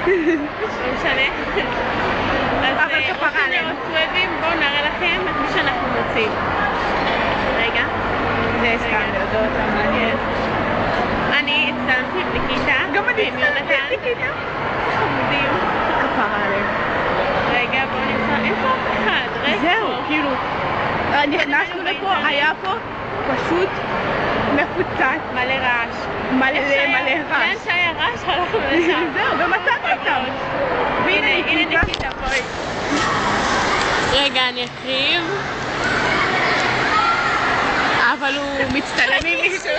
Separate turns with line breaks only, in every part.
לא משנה.
אבל כפרה עלינו.
בואו נראה לכם את מי שאנחנו מוצאים. רגע.
זה סתם להודות, מעניין.
אני הצטלמתי עם ניקיטה.
גם אני הצטלמתי עם ניקיטה.
חמודים.
כפרה עלינו.
רגע, בואו נמצא. איפה אף אחד?
זהו, כאילו. נכנסנו לפה, היה פה פשוט מפוצץ.
מלא רעש.
מלא רעש.
לאן שהיה רעש הלכנו לשם.
זהו, ומצאנו אותם.
והנה ניקיטה, בואי. רגע, אני אקריב.
אבל הוא מצטלם עם מישהו.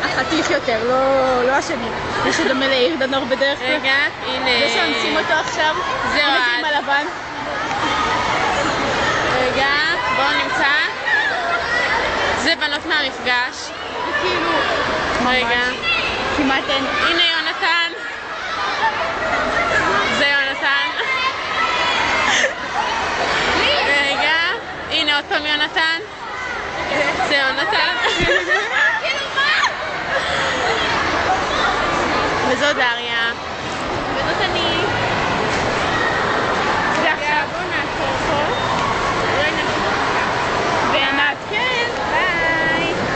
החתיך יותר, לא השני. זה שדומה לעיר דנור בדרך כלל.
רגע, הנה.
זה שאונסים אותו עכשיו.
זה אוהד.
עם הלבן.
רגע, בואו נמצא. זה בנות מהמפגש.
כאילו...
רגע.
כמעט אין.
הנה יונתן. זה יונתן. רגע, הנה עוד פעם יונתן. זה יונתן. וזו דריה.